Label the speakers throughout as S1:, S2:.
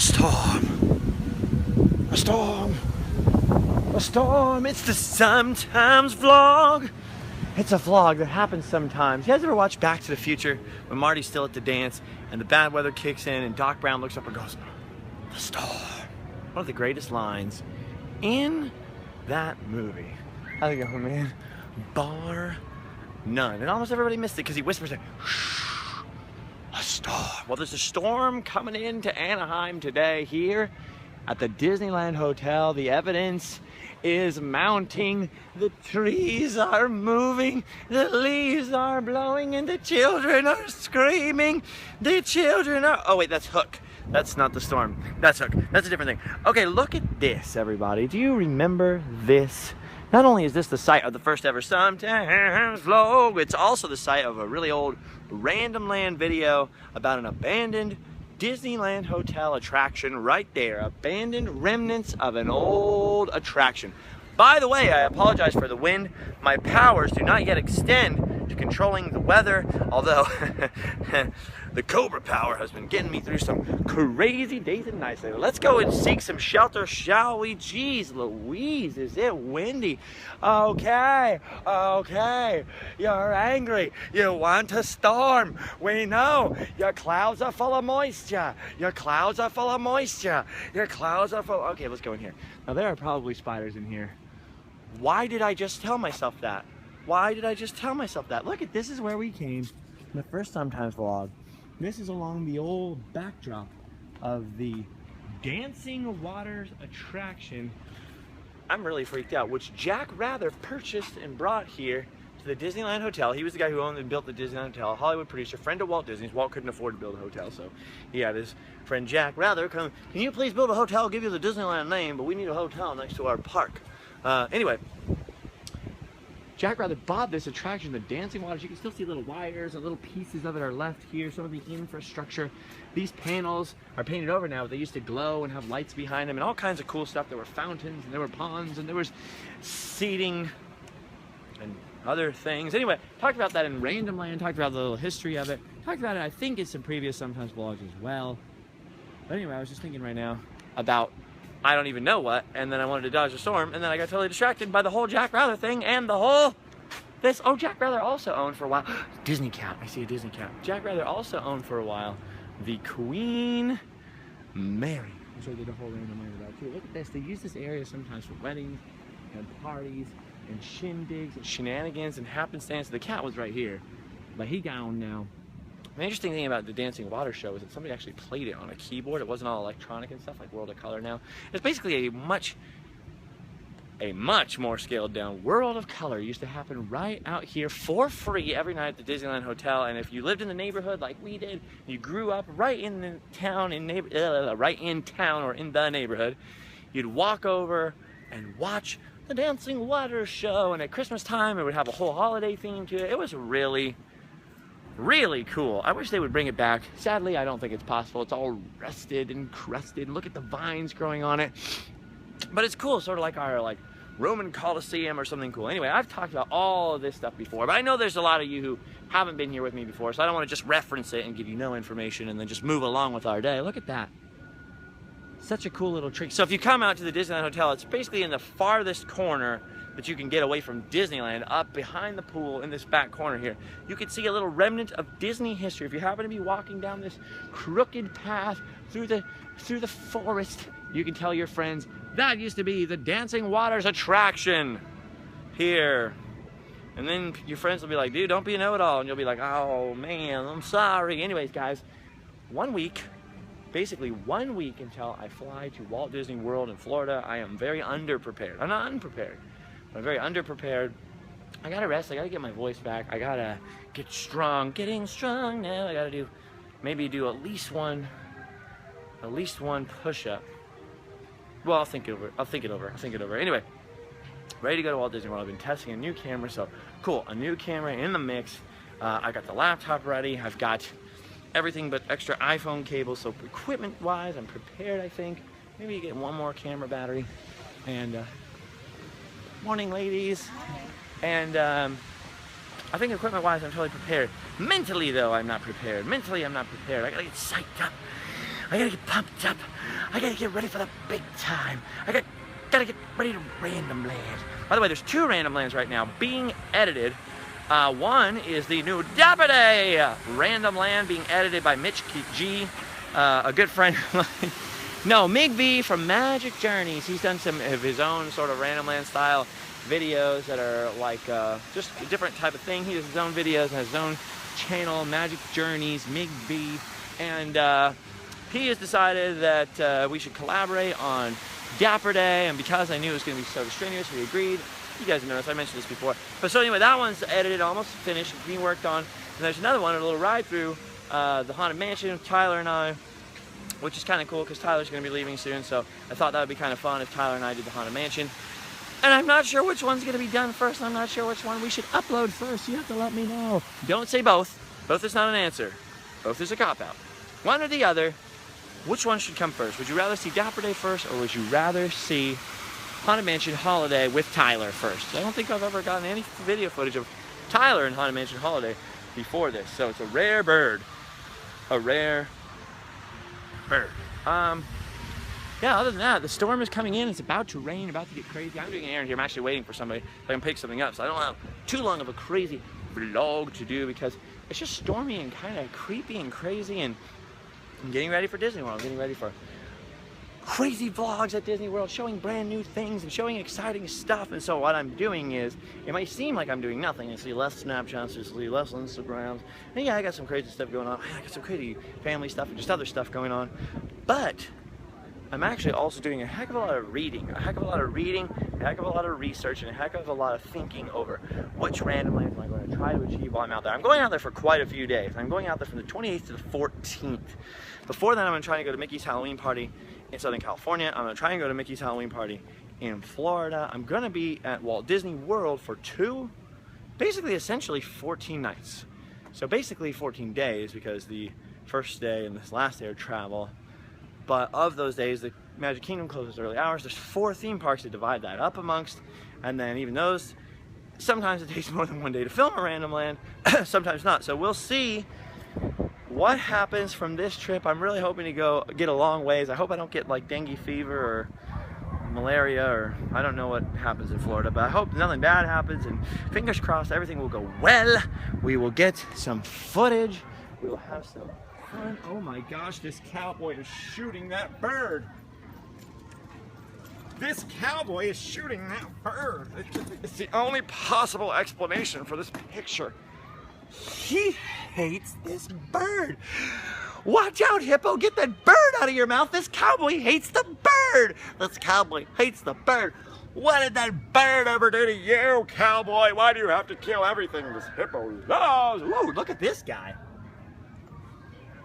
S1: A storm. A storm. A storm. It's the Sometimes vlog. It's a vlog that happens sometimes. You guys ever watch Back to the Future when Marty's still at the dance and the bad weather kicks in and Doc Brown looks up and goes, "The storm." One of the greatest lines in that movie. I think, oh man, bar none. And almost everybody missed it because he whispers it. A storm. Well, there's a storm coming into Anaheim today here at the Disneyland Hotel. The evidence is mounting. The trees are moving. The leaves are blowing and the children are screaming. The children are... Oh, wait, that's Hook. That's not the storm. That's Hook. That's a different thing. Okay, look at this, everybody. Do you remember this? Not only is this the site of the first ever Sometimes vlog, it's also the site of a really old Random Land video about an abandoned Disneyland hotel attraction right there. Abandoned remnants of an old attraction. By the way, I apologize for the wind. My powers do not yet extend to controlling the weather, although the Cobra power has been getting me through some crazy days and nights lately. Let's go and seek some shelter, shall we? Jeez Louise, is it windy? Okay, you're angry. You want a storm. We know. Your clouds are full of moisture. Your clouds are full of moisture. Your clouds are full... Okay, let's go in here. Now, there are probably spiders in here. Why did I just tell myself that? Why did I just tell myself that? Look at this is where we came in the first Sometimes vlog. This is along the old backdrop of the Dancing Waters attraction. I'm really freaked out, which Jack Rather purchased and brought here to the Disneyland Hotel. He was the guy who owned and built the Disneyland Hotel, a Hollywood producer, friend of Walt Disney's. Walt couldn't afford to build a hotel, so he had his friend Jack Rather come, "Can you please build a hotel? I'll give you the Disneyland name, but we need a hotel next to our park." Anyway, Jack Rather bought this attraction, the Dancing Waters. You can still see little wires and little pieces of it are left here. Some of the infrastructure. These panels are painted over now, but they used to glow and have lights behind them and all kinds of cool stuff. There were fountains and there were ponds and there was seating and other things. Anyway, talked about that in Random Land, talked about the little history of it. Talked about it, I think, in some previous Sometimes vlogs as well. But anyway, I was just thinking right now about I don't even know what, and then I wanted to dodge a storm, and then I got totally distracted by the whole Jack Rather thing and the whole this. Oh, Jack Rather also owned for a while Disney cat. I see a Disney cat. Jack Rather also owned for a while the Queen Mary. I'm sure they did a whole Random Land about too. Look at this. They use this area sometimes for weddings and parties and shindigs and shenanigans and happenstance. The cat was right here, but he gone now. The interesting thing about the Dancing Water show is that somebody actually played it on a keyboard. It wasn't all electronic and stuff like World of Color now. It's basically a much more scaled down World of Color. It used to happen right out here for free every night at the Disneyland Hotel. And if you lived in the neighborhood like we did, you grew up right in the town, right in town or in the neighborhood, you'd walk over and watch the Dancing Water show. And at Christmas time, it would have a whole holiday theme to it. It was really cool. I wish they would bring it back. Sadly, I don't think it's possible. It's all rusted and crusted. Look at the vines growing on it. But it's cool, sort of like our Roman Colosseum or something cool. Anyway, I've talked about all of this stuff before, but I know there's a lot of you who haven't been here with me before, so I don't want to just reference it and give you no information and then just move along with our day. Look at that. Such a cool little trick. So if you come out to the Disneyland Hotel, it's basically in the farthest corner that you can get away from Disneyland, up behind the pool in this back corner here. You can see a little remnant of Disney history. If you happen to be walking down this crooked path through the forest, you can tell your friends, that used to be the Dancing Waters attraction here. And then your friends will be like, dude, don't be a know-it-all. And you'll be like, oh man, I'm sorry. Anyways, guys, 1 week, basically 1 week until I fly to Walt Disney World in Florida. I am very underprepared. I'm not unprepared. I'm very underprepared. I gotta rest. I gotta get my voice back. I gotta get strong. Getting strong now. I gotta maybe do at least one push-up. Well, I'll think it over. Anyway, ready to go to Walt Disney World. I've been testing a new camera, so cool. A new camera in the mix. I got the laptop ready. I've got everything but extra iPhone cables. So equipment-wise, I'm prepared, I think. Maybe you get one more camera battery. And morning, ladies. And I think equipment-wise, I'm totally prepared. Mentally, though, I'm not prepared. I gotta get psyched up. I gotta get pumped up. I gotta get ready for the big time. I gotta get ready to Random Land. By the way, there's 2 Random Lands right now being edited. One is the new Dapper Day Random Land being edited by Mitch G, a good friend of mine. No, Mig V from Magic Journeys. He's done some of his own sort of Random Land style videos that are like just a different type of thing. He does his own videos and his own channel, Magic Journeys, Mig V, and he has decided that we should collaborate on Dapper Day, and because I knew it was going to be so strenuous, we agreed. You guys know this, I mentioned this before. But so anyway, that one's edited, almost finished, being worked on. And there's another one, a little ride through the Haunted Mansion with Tyler and I, which is kind of cool because Tyler's going to be leaving soon, so I thought that would be kind of fun if Tyler and I did the Haunted Mansion. And I'm not sure which one's going to be done first, and I'm not sure which one we should upload first. You have to let me know. Don't say both. Both is not an answer. Both is a cop-out. One or the other. Which one should come first? Would you rather see Dapper Day first, or would you rather see Haunted Mansion Holiday with Tyler first? I don't think I've ever gotten any video footage of Tyler in Haunted Mansion Holiday before this, so it's a rare bird. A rare bird. Yeah, other than that, the storm is coming in. It's about to rain, about to get crazy. I'm doing an errand here. I'm actually waiting for somebody so I can pick something up, so I don't have too long of a crazy vlog to do because it's just stormy and kind of creepy and crazy, and I'm getting ready for Disney World. I'm getting ready for crazy vlogs at Disney World, showing brand new things and showing exciting stuff. And so what I'm doing is, it might seem like I'm doing nothing. I see less Snapchats, I see less Instagrams. And yeah, I got some crazy stuff going on. I got some crazy family stuff and just other stuff going on. But I'm actually also doing a heck of a lot of reading, a heck of a lot of research, and a heck of a lot of thinking over which Random Lands am I going to try to achieve while I'm out there. I'm going out there for quite a few days. I'm going out there from the 28th to the 14th. Before that, I'm going to try and go to Mickey's Halloween Party in Southern California. I'm going to try and go to Mickey's Halloween Party in Florida. I'm going to be at Walt Disney World for basically essentially 14 nights. So basically 14 days, because the first day and this last day are travel. But of those days, the Magic Kingdom closes early hours. There's 4 theme parks to divide that up amongst, and then even those, sometimes it takes more than 1 day to film a Random Land, sometimes not. So we'll see what happens from this trip. I'm really hoping to go get a long ways. I hope I don't get like dengue fever or malaria, or I don't know what happens in Florida, but I hope nothing bad happens, and fingers crossed everything will go well. We will get some footage. We will have some fun. Oh my gosh, this cowboy is shooting that bird. This cowboy is shooting that bird. It's the only possible explanation for this picture. He hates this bird. Watch out, Hippo. Get that bird out of your mouth. This cowboy hates the bird. This cowboy hates the bird. What did that bird ever do to you, cowboy? Why do you have to kill everything this hippo loves? Whoa, look at this guy.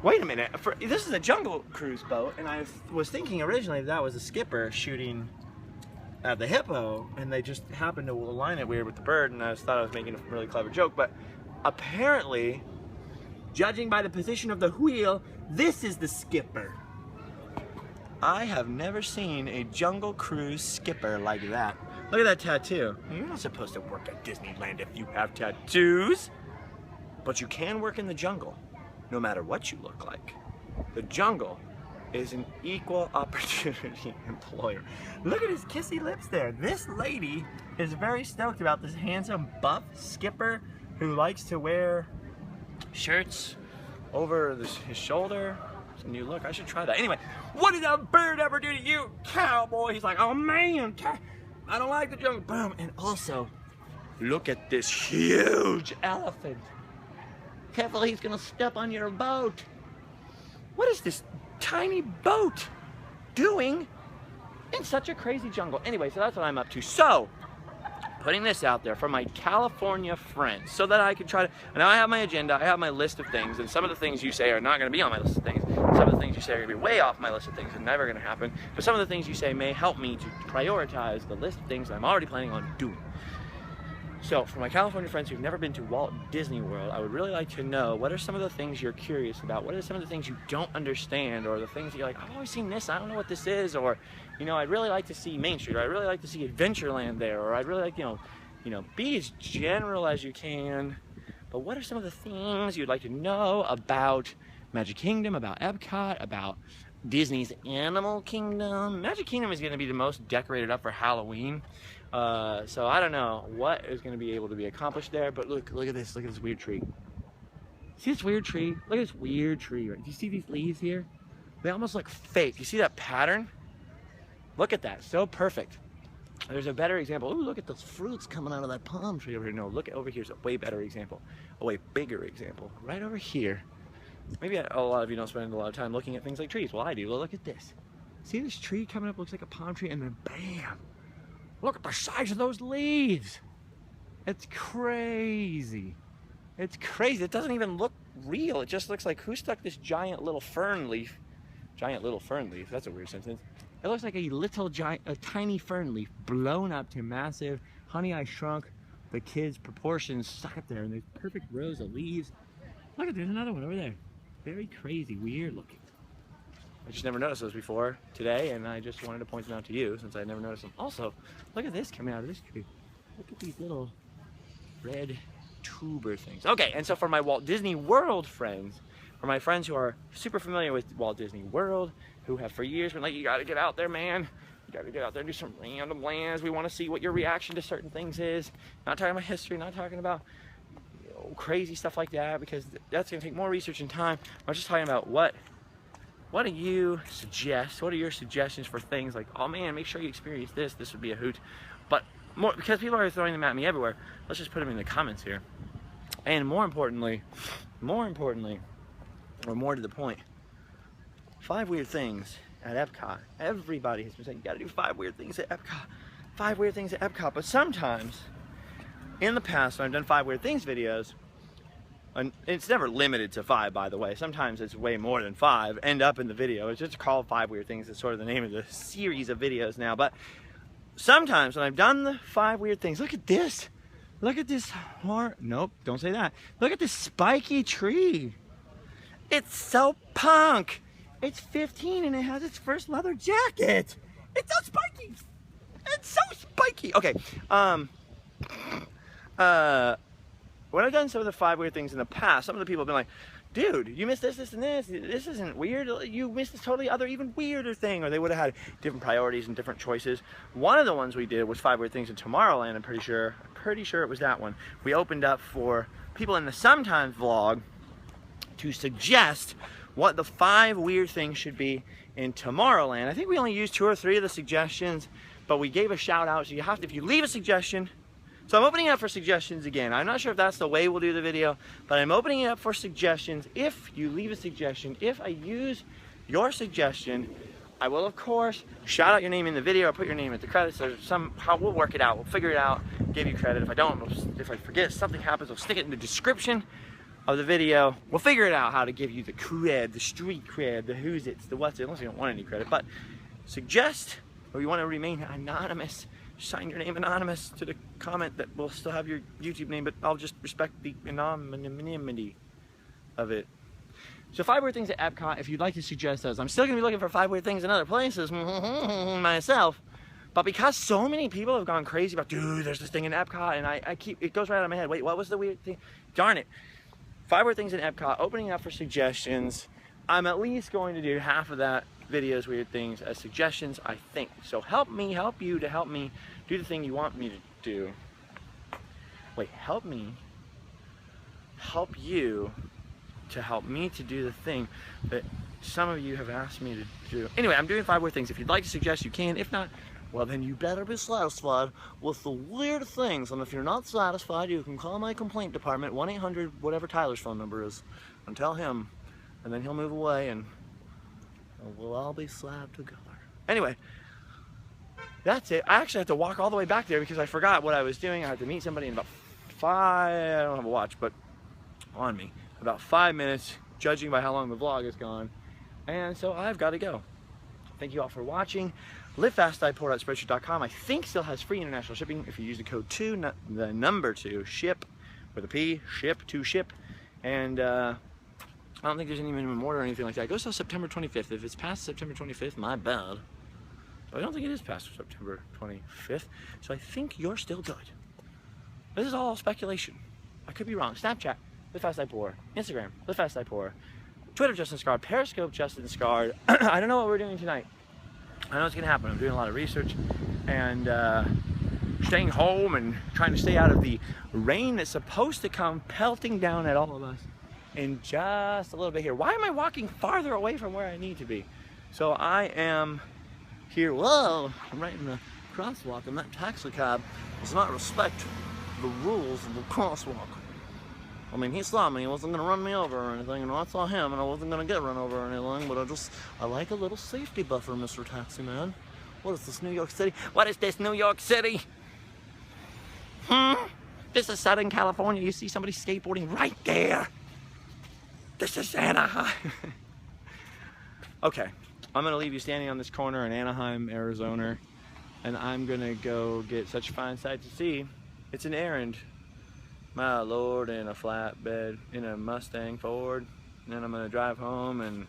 S1: Wait a minute. This is a Jungle Cruise boat, and I was thinking originally that was a skipper shooting at the hippo, and they just happened to align it weird with the bird, and I just thought I was making a really clever joke, but apparently, judging by the position of the wheel, this is the skipper. I have never seen a Jungle Cruise skipper like that. Look at that tattoo. You're not supposed to work at Disneyland if you have tattoos, but you can work in the jungle, no matter what you look like. The jungle is an equal opportunity employer. Look at his kissy lips there. This lady is very stoked about this handsome buff skipper who likes to wear shirts over his shoulder. It's a new look. I should try that. Anyway, what did that bird ever do to you, cowboy? He's like, oh man, I don't like the jungle. Boom. And also, look at this huge elephant. Careful, he's gonna step on your boat. What is this tiny boat doing in such a crazy jungle? Anyway, so that's what I'm up to. So, putting this out there for my California friends so that I can try to, and now I have my agenda, I have my list of things, and some of the things you say are not going to be on my list of things. Some of the things you say are going to be way off my list of things and never going to happen. But some of the things you say may help me to prioritize the list of things I'm already planning on doing. So, for my California friends who've never been to Walt Disney World, I would really like to know, what are some of the things you're curious about? What are some of the things you don't understand? Or the things that you're like, I've always seen this, I don't know what this is. Or, you know, I'd really like to see Main Street. Or I'd really like to see Adventureland there. Or I'd really like, you know, be as general as you can. But what are some of the things you'd like to know about Magic Kingdom, about Epcot, about Disney's Animal Kingdom. Magic Kingdom is going to be the most decorated up for Halloween. So I don't know what is going to be able to be accomplished there. But look at this. Look at this weird tree. See this weird tree? Look at this weird tree. Right? Do you see these leaves here? They almost look fake. You see that pattern? Look at that. So perfect. There's a better example. Ooh, look at those fruits coming out of that palm tree over here. No, look over here's a way better example. A way bigger example. Right over here. Maybe a lot of you don't spend a lot of time looking at things like trees. Well, I do. Well, look at this. See this tree coming up? Looks like a palm tree, and then bam! Look at the size of those leaves. It's crazy. It's crazy. It doesn't even look real. It just looks like who stuck this giant little fern leaf? Giant little fern leaf. That's a weird sentence. It looks like a tiny fern leaf blown up to massive Honey, I Shrunk the Kids proportions stuck up there, and there's perfect rows of leaves. Look at there's another one over there. Very crazy, weird looking. I just never noticed those before today, and I just wanted to point them out to you since I never noticed them. Also, look at this coming out of this tree. Look at these little red tuber things. Okay, and so for my Walt Disney World friends, for my friends who are super familiar with Walt Disney World, who have for years been like, you gotta get out there, man. You gotta get out there and do some random lands. We wanna see what your reaction to certain things is. Not talking about history, not talking about crazy stuff like that, because that's going to take more research and time. I'm just talking about what do you suggest? What are your suggestions for things like, oh man, make sure you experience this. This would be a hoot. But more, because people are throwing them at me everywhere, let's just put them in the comments here. And more importantly, or more to the point, 5 weird things at Epcot. Everybody has been saying, you got to do 5 weird things at Epcot. 5 weird things at Epcot. But sometimes, in the past, when I've done 5 weird things videos, and it's never limited to 5, by the way. Sometimes it's way more than 5 end up in the video. It's just called 5 weird things. It's sort of the name of the series of videos now. But sometimes when I've done the 5 weird things, look at this. Look at this nope, don't say that. Look at this spiky tree. It's so punk. It's 15 and it has its first leather jacket. It's so spiky. It's so spiky. Okay. When I've done some of the 5 weird things in the past, some of the people have been like, dude, you missed this, this, and this. This isn't weird. You missed this totally other, even weirder thing. Or they would have had different priorities and different choices. One of the ones we did was 5 weird things in Tomorrowland, I'm pretty sure. I'm pretty sure it was that one. We opened up for people in the Sometimes vlog to suggest what the 5 weird things should be in Tomorrowland. I think we only used 2 or 3 of the suggestions, but we gave a shout out. So you have to, if you leave a suggestion, so I'm opening it up for suggestions again. I'm not sure if that's the way we'll do the video, but I'm opening it up for suggestions. If you leave a suggestion, if I use your suggestion, I will of course shout out your name in the video or put your name at the credits, or somehow we'll work it out. We'll figure it out, give you credit. If I don't, if I forget, something happens, I'll stick it in the description of the video. We'll figure it out how to give you the cred, the street cred, the who's it's, the what's it, unless you don't want any credit. But suggest, or you want to remain anonymous, sign your name anonymous to the comment that will still have your YouTube name, but I'll just respect the anonymity of it. So 5 weird things at Epcot, if you'd like to suggest those. I'm still going to be looking for 5 weird things in other places myself, but because so many people have gone crazy about, dude, there's this thing in Epcot, and I keep, it goes right out of my head. Wait, what was the weird thing? Darn it. 5 weird things in Epcot, opening up for suggestions. I'm at least going to do half of that videos, weird things, as suggestions, I think. So help me, help you to help me do the thing you want me to do. Wait, help me help you to help me to do the thing that some of you have asked me to do. Anyway, I'm doing 5 weird things. If you'd like to suggest, you can. If not, well, then you better be satisfied with the weird things. And if you're not satisfied, you can call my complaint department, 1-800, whatever Tyler's phone number is, and tell him, and then he'll move away, and we'll all be slapped together. Anyway, that's it. I actually have to walk all the way back there because I forgot what I was doing. I had to meet somebody in about 5, I don't have a watch, but on me, about 5 minutes, judging by how long the vlog has gone. And so I've got to go. Thank you all for watching. LiveFastDiePoor.Spreadshirt.com I think still has free international shipping if you use the code 2, the number 2, ship, with a P, ship, to ship. And I don't think there's any minimum order or anything like that. It goes till September 25th. If it's past September 25th, my bad. But I don't think it is past September 25th. So I think you're still good. This is all speculation. I could be wrong. Snapchat, LiveFastDiePoor. Instagram, LiveFastDiePoor. Twitter Justin Scard, Periscope Justin Scard. I don't know what we're doing tonight. I know it's gonna happen. I'm doing a lot of research and staying home and trying to stay out of the rain that's supposed to come pelting down at all of us in just a little bit here. Why am I walking farther away from where I need to be? So I am here. Whoa, I'm right in the crosswalk, and that taxi cab does not respect the rules of the crosswalk. I mean, he saw me, he wasn't gonna run me over or anything, and I saw him and I wasn't gonna get run over or anything, but I like a little safety buffer, Mr. Taxi Man. What is this, New York City? What is this, New York City? This is Southern California. You see somebody skateboarding right there. This is Anaheim. Okay, I'm gonna leave you standing on this corner in Anaheim, Arizona, and I'm gonna go get such a fine sight to see. It's an errand. My Lord, in a flatbed, in a Mustang Ford. And then I'm gonna drive home and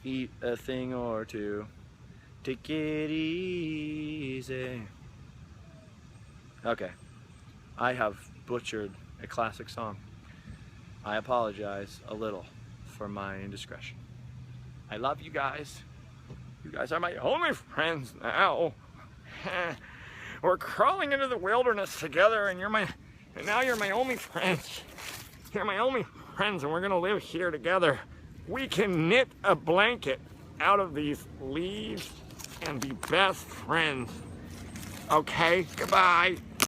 S1: eat a thing or two. Take it easy. Okay, I have butchered a classic song. I apologize a little for my indiscretion. I love you guys. You guys are my only friends now. We're crawling into the wilderness together, and now you're my only friends. You're my only friends, and we're gonna live here together. We can knit a blanket out of these leaves and be best friends. Okay, goodbye.